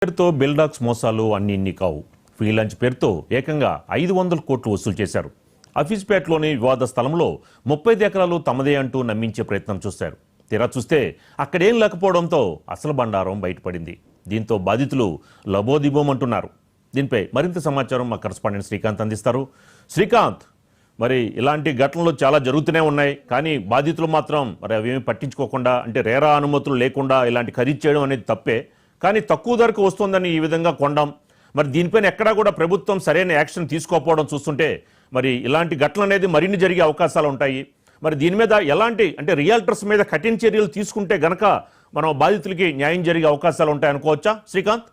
పేరుతో బిల్డాక్స్ మోసాలు అన్ని ఇన్ని కావు. ఫ్రీ లంచ్ పేరుతో ఏకంగా 500 కోట్లు వసూలు చేశారు. అఫీస్పేటలోని వివాద స్థలంలో 35 ఎకరాలు తమదే అంటూ నమ్మించే ప్రయత్నం చూశారు. తీరా చూస్తే అక్కడేం లేకపోవడంతో అసలు బండారం బయటపడింది. దీంతో బాధితులు లబోదిబోమంటున్నారు. దీనిపై మరింత సమాచారం మా కరెస్పాండెంట్ శ్రీకాంత్ అందిస్తారు. శ్రీకాంత్, మరి ఇలాంటి ఘటనలు చాలా జరుగుతూనే ఉన్నాయి, కానీ బాధితులు మాత్రం మరి అవేమి పట్టించుకోకుండా, అంటే రేరా అనుమతులు లేకుండా ఇలాంటి ఖరీదు చేయడం అనేది తప్పే. కానీ తక్కువ ధరకు వస్తుందని ఈ విధంగా కొనడం, మరి దీనిపైన ఎక్కడా కూడా ప్రభుత్వం సరైన యాక్షన్ తీసుకోకపోవడం చూస్తుంటే మరి ఇలాంటి ఘటనలు అనేది మరిన్ని జరిగే అవకాశాలు ఉంటాయి. మరి దీని మీద ఎలాంటి, అంటే రియాల్టర్స్ మీద కఠిన చర్యలు తీసుకుంటే గనక మనం బాధితులకి న్యాయం జరిగే అవకాశాలు ఉంటాయి అనుకోవచ్చా శ్రీకాంత్?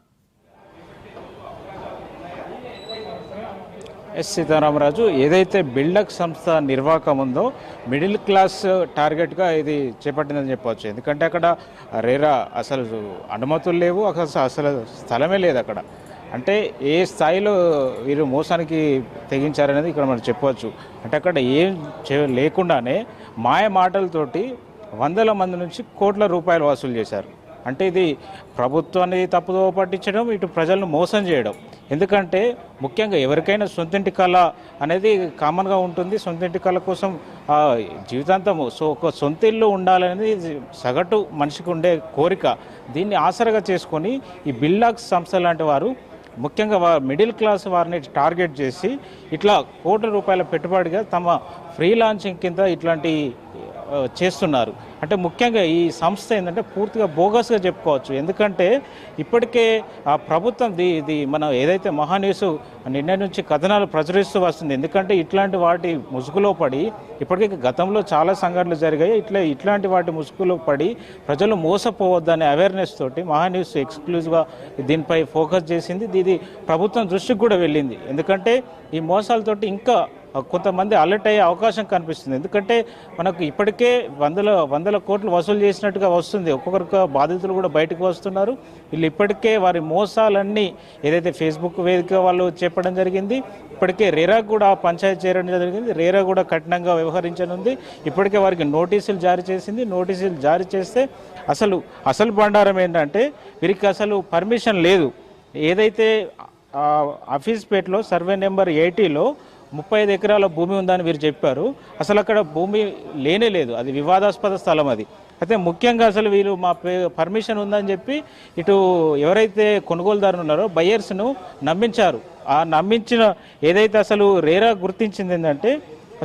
సీతారామరాజు, ఏదైతే బిల్డక్ సంస్థ నిర్వాహకం ఉందో మిడిల్ క్లాస్ టార్గెట్గా ఇది చేపట్టిందని చెప్పవచ్చు. ఎందుకంటే అక్కడ రేరా అసలు అనుమతులు లేవు, అసలు స్థలమే లేదు అక్కడ. అంటే ఏ స్థాయిలో వీరు మోసానికి తెగించారనేది ఇక్కడ మనం చెప్పవచ్చు. అంటే అక్కడ ఏం లేకుండానే మాయ మాటలతోటి వందల మంది నుంచి కోట్ల రూపాయలు వసూలు చేశారు. అంటే ఇది ప్రభుత్వాన్ని తప్పుదో పట్టించడం, ఇటు ప్రజలను మోసం చేయడం. ఎందుకంటే ముఖ్యంగా ఎవరికైనా సొంతింటి కళ అనేది కామన్గా ఉంటుంది. సొంతింటి కళ కోసం జీవితాంతం ఒక సొంత ఇల్లు ఉండాలనేది సగటు మనిషికి ఉండే కోరిక. దీన్ని ఆసరగా చేసుకొని ఈ బిల్డాక్స్ సంస్థ లాంటి వారు ముఖ్యంగా మిడిల్ క్లాస్ వారిని టార్గెట్ చేసి ఇట్లా కోట్ల రూపాయల పెట్టుబడిగా తమ ఫ్రీ లాంచింగ్ కింద ఇట్లాంటి చేస్తున్నారు. అంటే ముఖ్యంగా ఈ సంస్థ ఏంటంటే పూర్తిగా బోగస్గా చెప్పుకోవచ్చు. ఎందుకంటే ఇప్పటికే ఆ ప్రభుత్వం ఇది మనం ఏదైతే మహాన్యూస్ నిన్న నుంచి కథనాలు ప్రచురిస్తూ వస్తుంది. ఎందుకంటే ఇట్లాంటి వాటి ముసుగులో పడి ఇప్పటికే గతంలో చాలా సంఘటనలు జరిగాయి. ఇట్లాంటి వాటి ముసుగులో పడి ప్రజలు మోసపోవద్దనే అవేర్నెస్ తోటి మహాన్యూస్ ఎక్స్క్లూజివ్గా దీనిపై ఫోకస్ చేసింది. ఇది ప్రభుత్వం దృష్టికి కూడా వెళ్ళింది. ఎందుకంటే ఈ మోసాలతోటి ఇంకా కొంతమంది అలర్ట్ అయ్యే అవకాశం కనిపిస్తుంది. ఎందుకంటే మనకు ఇప్పటికే వందల కోట్లు వసూలు చేసినట్టుగా వస్తుంది. ఒక్కొక్కరికి బాధితులు కూడా బయటకు వస్తున్నారు. వీళ్ళు ఇప్పటికే వారి మోసాలన్నీ ఏదైతే ఫేస్బుక్ వేదిక వాళ్ళు చెప్పడం జరిగింది. ఇప్పటికే రేరా కూడా పంచాయతీ చేరడం జరిగింది. రేరా కూడా కఠినంగా వ్యవహరించనుంది. ఇప్పటికే వారికి నోటీసులు జారీ చేసింది. నోటీసులు జారీ చేస్తే అసలు బండారం ఏంటంటే వీరికి అసలు పర్మిషన్ లేదు. ఏదైతే అఫీస్పేటలో సర్వే నెంబర్ 80లో 35 ఎకరాల భూమి ఉందని వీరు చెప్పారు. అసలు అక్కడ భూమి లేనే లేదు. అది వివాదాస్పద స్థలం. అది అయితే ముఖ్యంగా అసలు వీరు మా పర్మిషన్ ఉందని చెప్పి ఇటు ఎవరైతే కొనుగోలుదారులు ఉన్నారో బయ్యర్స్ను నమ్మించారు. ఆ నమ్మించిన ఏదైతే అసలు రేరా గుర్తించింది ఏంటంటే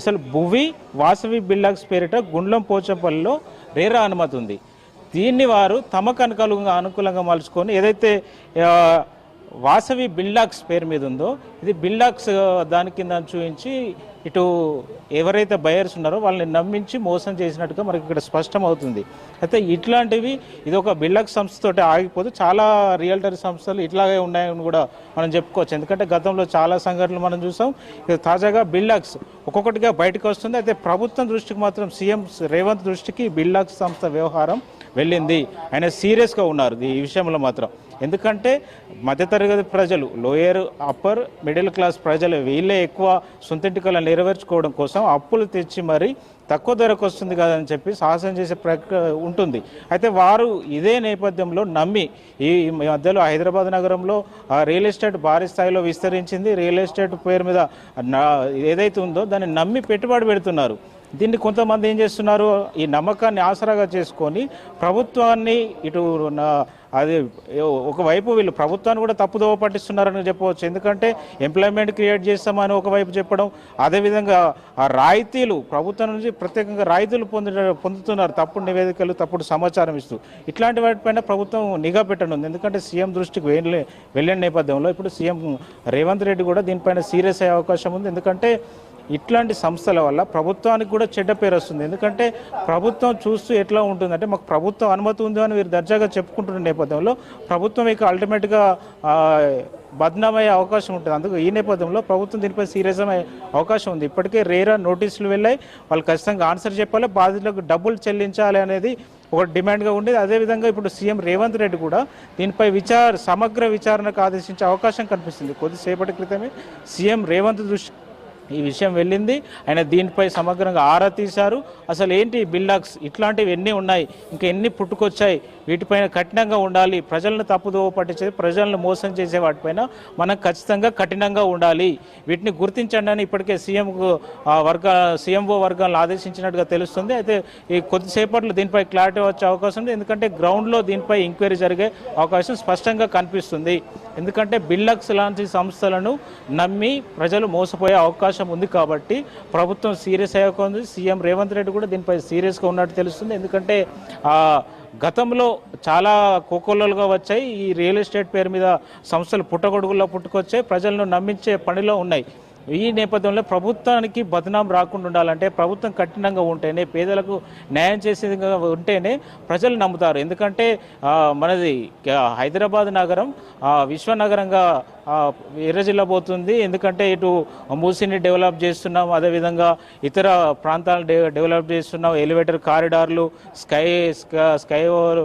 అసలు భువి వాసవి బిల్డాక్స్ పేరిట గుండ్లం పోచంపల్లిలో రేరా అనుమతి ఉంది. దీన్ని వారు తమకు అనుకూలంగా మలుచుకొని ఏదైతే వాసవి బిల్డాక్స్ పేరు మీద ఉందో ఇది బిల్డాక్స్ దాని కింద చూపించి ఇటు ఎవరైతే బయర్స్ ఉన్నారో వాళ్ళని నమ్మించి మోసం చేసినట్టుగా మనకి ఇక్కడ స్పష్టం అవుతుంది. అయితే ఇట్లాంటివి ఇది ఒక బిల్డాక్స్ సంస్థతోటి ఆగిపోతే చాలా రియల్టరీ సంస్థలు ఇట్లాగే ఉన్నాయని కూడా మనం చెప్పుకోవచ్చు. ఎందుకంటే గతంలో చాలా సంఘటనలు మనం చూసాం. తాజాగా బిల్డాక్స్ ఒక్కొక్కటిగా బయటకు వస్తుంది. అయితే ప్రభుత్వం దృష్టికి మాత్రం సీఎం రేవంత్ దృష్టికి బిల్డాక్స్ సంస్థ వ్యవహారం వెళ్ళింది. ఆయన సీరియస్గా ఉన్నారు ఈ విషయంలో మాత్రం. ఎందుకంటే మధ్యతరగతి ప్రజలు, లోయర్ అప్పర్ మిడిల్ క్లాస్ ప్రజలు వీళ్ళే ఎక్కువ సొంతింటి కళను నెరవేర్చుకోవడం కోసం అప్పులు తెచ్చి మరి తక్కువ ధరకు వస్తుంది కదని చెప్పి సాహసం చేసే ప్రక్రియ ఉంటుంది. అయితే వారు ఇదే నేపథ్యంలో నమ్మి ఈ మధ్యలో హైదరాబాద్ నగరంలో రియల్ ఎస్టేట్ భారీ స్థాయిలో విస్తరించింది. రియల్ ఎస్టేట్ పేరు మీద ఏదైతే ఉందో దాన్ని నమ్మి పెట్టుబడి పెడుతున్నారు. దీన్ని కొంతమంది ఏం చేస్తున్నారు, ఈ నమ్మకాన్ని ఆసరాగా చేసుకొని ప్రభుత్వాన్ని ఇటు అది ఒకవైపు వీళ్ళు ప్రభుత్వాన్ని కూడా తప్పుదోవ పట్టిస్తున్నారని చెప్పవచ్చు. ఎందుకంటే ఎంప్లాయ్మెంట్ క్రియేట్ చేస్తామని ఒకవైపు చెప్పడం, అదేవిధంగా ఆ రాయితీలు ప్రభుత్వం నుంచి ప్రత్యేకంగా రాయితీలు పొందుతున్నారు తప్పుడు నివేదికలు, తప్పుడు సమాచారం ఇస్తూ. ఇట్లాంటి వాటిపైన ప్రభుత్వం నిఘా పెట్టనుంది. ఎందుకంటే సీఎం దృష్టికి వెళ్ళిన నేపథ్యంలో ఇప్పుడు సీఎం రేవంత్ రెడ్డి కూడా దీనిపైన సీరియస్ అయ్యే అవకాశం ఉంది. ఎందుకంటే ఇట్లాంటి సంస్థల వల్ల ప్రభుత్వానికి కూడా చెడ్డ పేరు వస్తుంది. ఎందుకంటే ప్రభుత్వం చూస్తూ ఎట్లా ఉంటుందంటే మాకు ప్రభుత్వం అనుమతి ఉంది అని వీరు దర్జాగా చెప్పుకుంటున్న నేపథ్యంలో ప్రభుత్వం ఇక అల్టిమేట్గా బద్నామయ్యే అవకాశం ఉంటుంది. అందుకు ఈ నేపథ్యంలో ప్రభుత్వం దీనిపై సీరియస్ అయ్యే అవకాశం ఉంది. ఇప్పటికే రేరా నోటీసులు వెళ్ళాయి. వాళ్ళు ఖచ్చితంగా ఆన్సర్ చెప్పాలి, బాధితులకు డబ్బులు చెల్లించాలి అనేది ఒక డిమాండ్గా ఉండేది. అదేవిధంగా ఇప్పుడు సీఎం రేవంత్ రెడ్డి కూడా దీనిపై సమగ్ర విచారణకు ఆదేశించే అవకాశం కనిపిస్తుంది. కొద్దిసేపటి క్రితమే సీఎం రేవంత్ దృష్టి ఈ విషయం వెళ్ళింది. ఆయన దీనిపై సమగ్రంగా ఆరా తీశారు. అసలు ఏంటి బిల్డక్స్, ఇట్లాంటివి ఎన్ని ఉన్నాయి, ఇంకా ఎన్ని పుట్టుకొచ్చాయి, వీటిపైన కఠినంగా ఉండాలి. ప్రజలను తప్పుదోవ పట్టించేది, ప్రజలను మోసం చేసే వాటిపైన మనం ఖచ్చితంగా కఠినంగా ఉండాలి. వీటిని గుర్తించండి అని ఇప్పటికే సీఎంఓ వర్గాలను ఆదేశించినట్టుగా తెలుస్తుంది. అయితే ఈ కొద్దిసేపట్లో దీనిపై క్లారిటీ వచ్చే అవకాశం ఉంది. ఎందుకంటే గ్రౌండ్లో దీనిపై ఎంక్వైరీ జరిగే అవకాశం స్పష్టంగా కనిపిస్తుంది. ఎందుకంటే బిల్డక్స్ లాంటి సంస్థలను నమ్మి ప్రజలు మోసపోయే అవకాశం ఉంది. కాబట్టి ప్రభుత్వం సీరియస్ అయ్యాకుంది. సీఎం రేవంత్ రెడ్డి కూడా దీనిపై సీరియస్గా ఉన్నట్టు తెలుస్తుంది. ఎందుకంటే గతంలో చాలా కోకొల్లలుగా వచ్చాయి. ఈ రియల్ ఎస్టేట్ పేరు మీద సంస్థలు పుట్టగొడుగుల్లో పుట్టుకొచ్చాయి, ప్రజలను నమ్మించే పనిలో ఉన్నాయి. ఈ నేపథ్యంలో ప్రభుత్వానికి బదనాం రాకుండా ఉండాలంటే ప్రభుత్వం కఠినంగా ఉంటేనే, పేదలకు న్యాయం చేసేది ఉంటేనే ప్రజలు నమ్ముతారు. ఎందుకంటే మనది హైదరాబాద్ నగరం విశ్వనగరంగా విరజిల్లబోతుంది. ఎందుకంటే ఇటు మూసీని డెవలప్ చేస్తున్నాం, అదేవిధంగా ఇతర ప్రాంతాలను డెవలప్ చేస్తున్నాం, ఎలివేటర్ కారిడార్లు, స్కై ఓవర్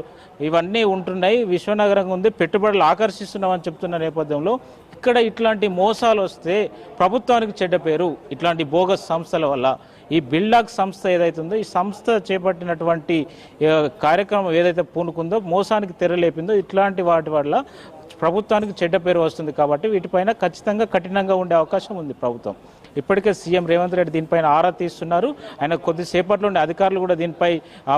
ఇవన్నీ ఉంటున్నాయి. విశ్వనగరంగా ఉంది, పెట్టుబడులు ఆకర్షిస్తున్నామని చెప్తున్న నేపథ్యంలో ఇక్కడ ఇట్లాంటి మోసాలు వస్తే ప్రభుత్వానికి చెడ్డ పేరు. ఇట్లాంటి బోగస్ సంస్థల వల్ల ఈ బిల్డాక్ సంస్థ ఏదైతే ఉందో, ఈ సంస్థ చేపట్టినటువంటి కార్యక్రమం ఏదైతే పూనుకుందో, మోసానికి తెరలేపిందో, ఇట్లాంటి వాటి వల్ల ప్రభుత్వానికి చెడ్డ పేరు వస్తుంది. కాబట్టి వీటిపైన ఖచ్చితంగా కఠినంగా ఉండే అవకాశం ఉంది ప్రభుత్వం. ఇప్పటికే సీఎం రేవంత్ రెడ్డి దీనిపైన ఆరా తీస్తున్నారు. ఆయన కొద్దిసేపట్లోనే అధికారులు కూడా దీనిపై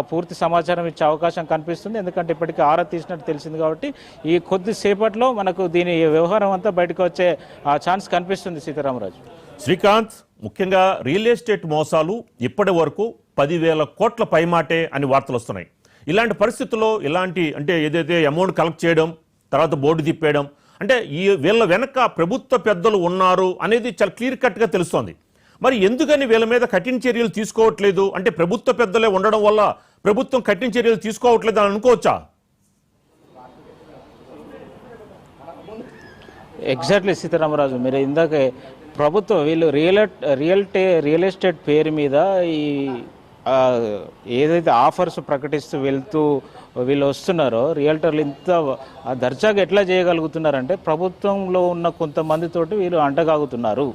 పూర్తి సమాచారం ఇచ్చే అవకాశం కనిపిస్తుంది. ఎందుకంటే ఇప్పటికే ఆరా తీసినట్టు తెలిసింది. కాబట్టి ఈ కొద్దిసేపట్లో మనకు దీని వ్యవహారం అంతా బయటకు వచ్చే ఛాన్స్ కనిపిస్తుంది. సీతారామరాజు, శ్రీకాంత్, ముఖ్యంగా రియల్ ఎస్టేట్ మోసాలు ఇప్పటి వరకు 10,000 కోట్ల పైమాటే అని వార్తలు వస్తున్నాయి. ఇలాంటి పరిస్థితుల్లో ఇలాంటి అంటే ఏదైతే అమౌంట్ కలెక్ట్ చేయడం, తర్వాత బోర్డు తిప్పేయడం, అంటే వీళ్ళ వెనక ప్రభుత్వ పెద్దలు ఉన్నారు అనేది చాలా క్లియర్ కట్గా తెలుస్తోంది. మరి ఎందుకని వీళ్ళ మీద కఠిన చర్యలు తీసుకోవట్లేదు? అంటే ప్రభుత్వ పెద్దలే ఉండడం వల్ల ప్రభుత్వం కఠిన చర్యలు తీసుకోవట్లేదు అని అనుకోవచ్చా? ఎగ్జాక్ట్లీ సీతారామరాజు, మీరు ఇందాకే ప్రభుత్వం వీళ్ళు రియల్ ఎస్టేట్ పేరు మీద ఈ ఏదైతే ఆఫర్స్ ప్రకటిస్తూ వీళ్ళు వస్తున్నారో, రియల్టర్లు ఇంత దర్జాగా ఎట్లా చేయగలుగుతున్నారంటే ప్రభుత్వంలో ఉన్న కొంతమందితోటి వీళ్ళు అంటగాగుతున్నారు.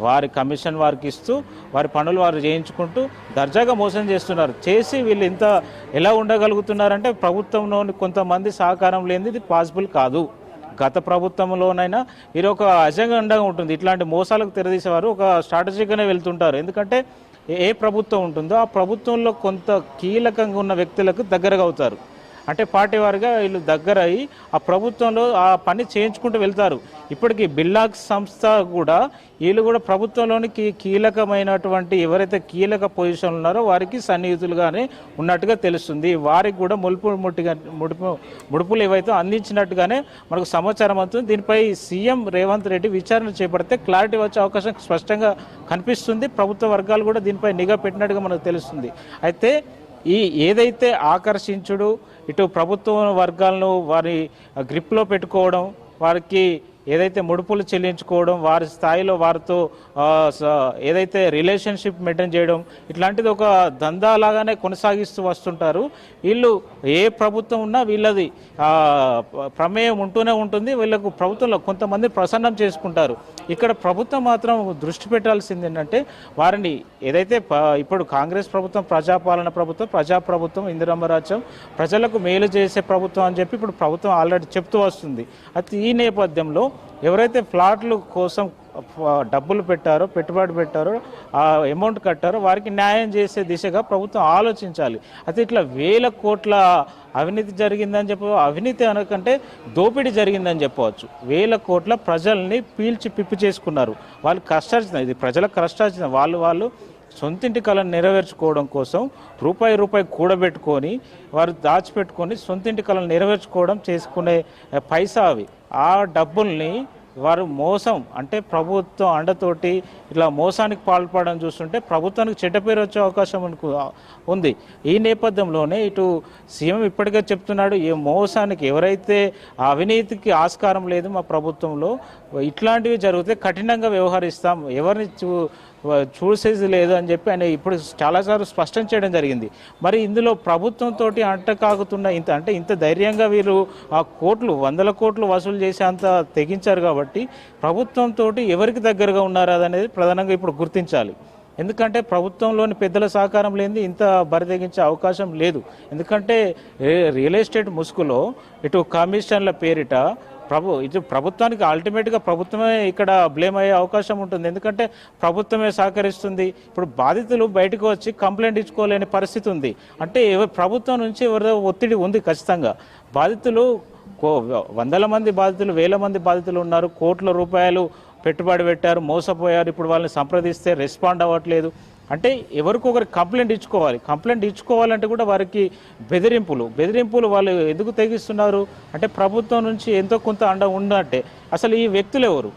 వారి కమిషన్ వారికి ఇస్తూ వారి పనులు వారు చేయించుకుంటూ దర్జాగా మోసం చేస్తున్నారు. చేసి వీళ్ళు ఇంత ఎలా ఉండగలుగుతున్నారంటే ప్రభుత్వంలోని కొంతమంది సహకారం లేనిది ఇది పాసిబుల్ కాదు. గత ప్రభుత్వంలోనైనా వీరు ఒక అజెండా ఉంటుంది. ఇట్లాంటి మోసాలకు తెరదీసేవారు ఒక స్ట్రాటజీగానే వెళ్తుంటారు. ఎందుకంటే ఏ ప్రభుత్వం ఉంటుందో ఆ ప్రభుత్వంలో కొంత కీలకంగా ఉన్న వ్యక్తులకు దగ్గరగా అవుతారు. అంటే పార్టీ వారిగా వీళ్ళు దగ్గర అయ్యి ఆ ప్రభుత్వంలో ఆ పని చేయించుకుంటూ వెళ్తారు. ఇప్పటికీ బిల్లాక్ సంస్థ కూడా వీళ్ళు కూడా ప్రభుత్వంలోనికి కీలకమైనటువంటి ఎవరైతే కీలక పొజిషన్లు ఉన్నారో వారికి సన్నిహితులుగానే ఉన్నట్టుగా తెలుస్తుంది. వారికి కూడా ముడుపులు ఏవైతే అందించినట్టుగానే మనకు సమాచారం అవుతుంది. దీనిపై సీఎం రేవంత్ రెడ్డి విచారణ చేపడితే క్లారిటీ వచ్చే అవకాశం స్పష్టంగా కనిపిస్తుంది. ప్రభుత్వ వర్గాలు కూడా దీనిపై నిఘా పెట్టినట్టుగా మనకు తెలుస్తుంది. అయితే ఏదైతే ఆకర్షించుడు, ఇటు ప్రభుత్వ వర్గాలను వారి గ్రిప్లో పెట్టుకోవడం, వారికి ఏదైతే ముడుపులు చెల్లించుకోవడం, వారి స్థాయిలో వారితో ఏదైతే రిలేషన్షిప్ మెయింటైన్ చేయడం, ఇట్లాంటిది ఒక దందాలాగానే కొనసాగిస్తూ వస్తుంటారు. వీళ్ళు ఏ ప్రభుత్వం ఉన్నా వీళ్ళది ప్రమేయం ఉంటూనే ఉంటుంది. వీళ్ళకు ప్రభుత్వంలో కొంతమంది ప్రసన్నం చేసుకుంటారు. ఇక్కడ ప్రభుత్వం మాత్రం దృష్టి పెట్టాల్సింది ఏంటంటే వారిని ఏదైతే ఇప్పుడు కాంగ్రెస్ ప్రభుత్వం ప్రజాప్రభుత్వం, ఇందిరమ్మ రాజ్యం, ప్రజలకు మేలు చేసే ప్రభుత్వం అని చెప్పి ఇప్పుడు ప్రభుత్వం ఆల్రెడీ చెప్తూ వస్తుంది. అయితే ఈ నేపథ్యంలో ఎవరైతే ఫ్లాట్లు కోసం డబ్బులు పెట్టారో, పెట్టుబడి పెట్టారో, ఆ అమౌంట్ కట్టారో వారికి న్యాయం చేసే దిశగా ప్రభుత్వం ఆలోచించాలి. అయితే ఇట్లా 1000 కోట్ల అవినీతి జరిగిందని అవినీతి అనకంటే దోపిడీ జరిగిందని చెప్పవచ్చు. 1000 కోట్ల ప్రజల్ని పీల్చి పిప్పి చేసుకున్నారు. వాళ్ళు కష్టార్జితం, ఇది ప్రజల కష్టార్జితం. వాళ్ళు సొంతింటి కళను నెరవేర్చుకోవడం కోసం రూపాయి కూడబెట్టుకొని వారు దాచిపెట్టుకొని సొంతింటి కళను నెరవేర్చుకోవడం చేసుకునే పైసా అవి. ఆ డబ్బుల్ని వారు మోసం అంటే ప్రభుత్వం అండతోటి ఇట్లా మోసానికి పాల్పడడం చూస్తుంటే ప్రభుత్వానికి చెడ్డ పేరు వచ్చే అవకాశం ఉంది. ఈ నేపథ్యంలోనే ఇటు సీఎం ఇప్పటికే చెప్తున్నాడు, ఈ మోసానికి ఎవరైతే అవినీతికి ఆస్కారం లేదు మా ప్రభుత్వంలో, ఇట్లాంటివి జరిగితే కఠినంగా వ్యవహరిస్తాం, ఎవరిని చూసేది లేదు అని చెప్పి ఆయన ఇప్పుడు చాలాసార్లు స్పష్టం చేయడం జరిగింది. మరి ఇందులో ప్రభుత్వంతో అంటకాగుతున్న ఇంత ధైర్యంగా వీరు ఆ కోట్లు 100 కోట్లు వసూలు చేసే అంత తెగించారు కాబట్టి ప్రభుత్వంతో ఎవరికి దగ్గరగా ఉన్నారు అనేది ప్రధానంగా ఇప్పుడు గుర్తించాలి. ఎందుకంటే ప్రభుత్వంలోని పెద్దల సహకారం లేనిది ఇంత బరితెగించే అవకాశం లేదు. ఎందుకంటే రియల్ ఎస్టేట్ ముసుగులో ఇటు కమిషన్ల పేరిట ఇటు ప్రభుత్వానికి అల్టిమేట్గా ప్రభుత్వమే ఇక్కడ బ్లేమ్ అయ్యే అవకాశం ఉంటుంది. ఎందుకంటే ప్రభుత్వమే సహకరిస్తుంది. ఇప్పుడు బాధితులు బయటకు వచ్చి కంప్లైంట్ ఇచ్చుకోలేని పరిస్థితి ఉంది. అంటే ప్రభుత్వం నుంచి ఎవరిదో ఒత్తిడి ఉంది ఖచ్చితంగా. బాధితులు వందల మంది బాధితులు, వేల మంది బాధితులు ఉన్నారు. కోట్ల రూపాయలు పెట్టుబడి పెట్టారు, మోసపోయారు. ఇప్పుడు వాళ్ళని సంప్రదిస్తే రెస్పాండ్ అవ్వట్లేదు. అంటే ఎవరికొకరు కంప్లైంట్ ఇచ్చుకోవాలి. కంప్లైంట్ ఇచ్చుకోవాలంటే కూడా వారికి బెదిరింపులు వాళ్ళు ఎందుకు తెగిస్తున్నారు అంటే ప్రభుత్వం నుంచి ఎంతో కొంత అండ ఉన్నట్టే. అసలు ఈ వ్యక్తులు ఎవరు?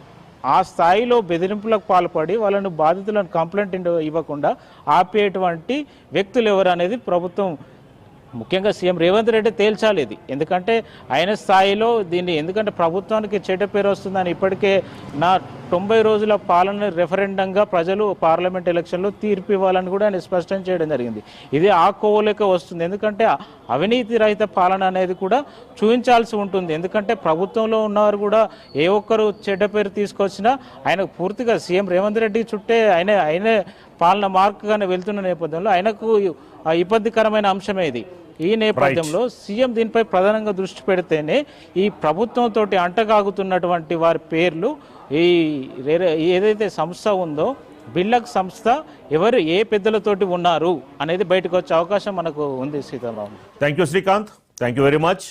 ఆ స్థాయిలో బెదిరింపులకు పాల్పడి వాళ్ళను బాధితులను కంప్లైంట్ ఇవ్వకుండా ఆపేటువంటి వ్యక్తులు ఎవరు అనేది ప్రభుత్వం, ముఖ్యంగా సీఎం రేవంత్ రెడ్డి తేల్చాలి ఇది. ఎందుకంటే ఆయన స్థాయిలో దీన్ని, ఎందుకంటే ప్రభుత్వానికి చెడ్డ పేరు వస్తుందని ఇప్పటికే 90 రోజుల పాలన రెఫరెండంగా ప్రజలు పార్లమెంట్ ఎలక్షన్లో తీర్పు ఇవ్వాలని కూడా ఆయన స్పష్టం చేయడం జరిగింది. ఇది ఆ కోవలేక వస్తుంది. ఎందుకంటే అవినీతి రహిత పాలన అనేది కూడా చూపించాల్సి ఉంటుంది. ఎందుకంటే ప్రభుత్వంలో ఉన్నవారు కూడా ఏ ఒక్కరు చెడ్డ పేరు తీసుకొచ్చినా ఆయనకు పూర్తిగా సీఎం రేవంత్ రెడ్డి చుట్టే ఆయనే పాలన మార్కుగానే వెళ్తున్న నేపథ్యంలో ఆయనకు ఇబ్బందికరమైన అంశమే ఇది. ఈ నేపథ్యంలో సీఎం దీనిపై ప్రధానంగా దృష్టి పెడితేనే ఈ ప్రభుత్వంతో అంటగాగుతున్నటువంటి వారి పేర్లు, ఈ ఏదైతే సంస్థ ఉందో బిల్డక్ సంస్థ ఎవరు ఏ పెద్దలతోటి ఉన్నారు అనేది బయటకు వచ్చే అవకాశం మనకు ఉంది. Sitaram, thank you Srikanth, thank you very much.